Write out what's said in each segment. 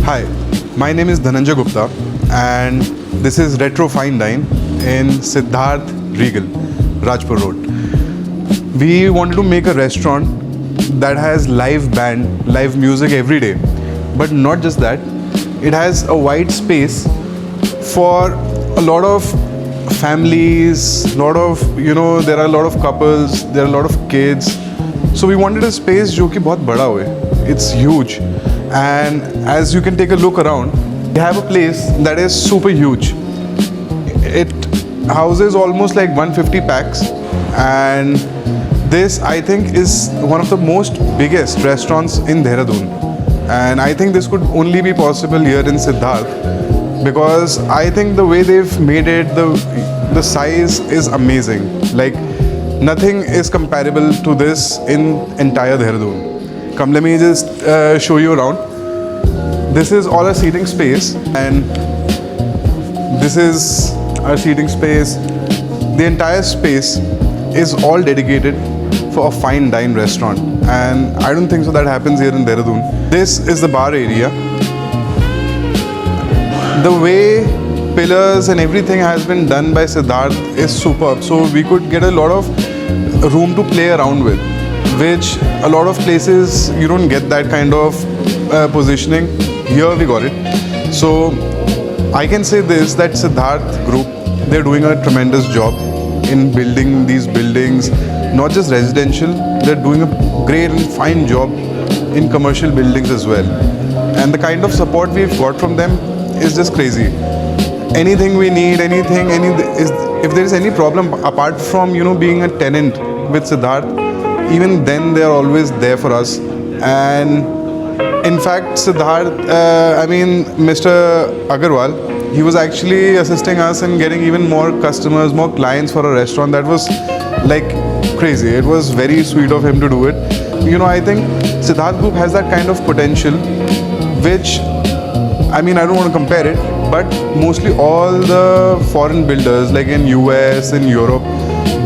Hi, my name is Dhananjay Gupta and this is Retro Fine Dine in Siddharth Regal, Rajpur Road. We wanted to make a restaurant that has live band, live music every day. But not just that, it has a wide space for a lot of families, there are a lot of couples, there are a lot of kids. So we wanted a space जो कि बहुत बड़ा होए. It's huge. And as you can take a look around, we have a place that is super huge. It houses almost like 150 packs, and this I think is one of the most biggest restaurants in Dehradun. And I think this could only be possible here in Siddharth because I think the way they've made it, the size is amazing. Like nothing is comparable to this in entire Dehradun. Come, let me just show you around. This is all our seating space, and this is our seating space. The entire space is all dedicated for a fine dine restaurant, and I don't think so that happens here in Dehradun. This is the bar area. The way pillars and everything has been done by Siddharth is superb. So we could get a lot of room to play around with, which a lot of places you don't get that kind of positioning. Here we got it. So I can say this, that Siddharth Group, they're doing a tremendous job in building these buildings, not just residential, they're doing a great and fine job in commercial buildings as well. And the kind of support we've got from them is just crazy. Anything we need, if there is any problem apart from being a tenant with Siddharth, even then they are always there for us. And in fact, Siddharth, Mr. Agarwal, he was actually assisting us in getting even more customers, more clients for a restaurant. That was like crazy. It was very sweet of him to do it. I think Siddharth Group has that kind of potential, which, I don't want to compare it, but mostly all the foreign builders, like in US, in Europe,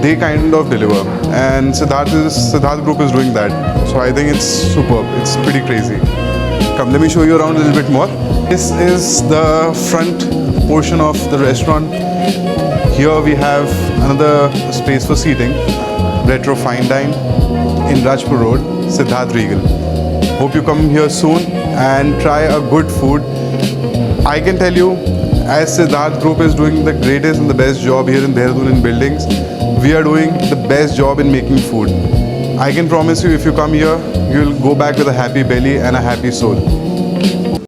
they kind of deliver. And Siddharth Group is doing that. So I think it's superb. It's pretty crazy. Come, let me show you around a little bit more. This is the front portion of the restaurant. Here we have another space for seating. Retro Fine Dine in Rajpur Road, Siddharth Regal. Hope you come here soon and try a good food. I can tell you, as Siddharth Group is doing the greatest and the best job here in Dehradun in buildings, we are doing the best job in making food. I can promise you, if you come here, you will go back with a happy belly and a happy soul.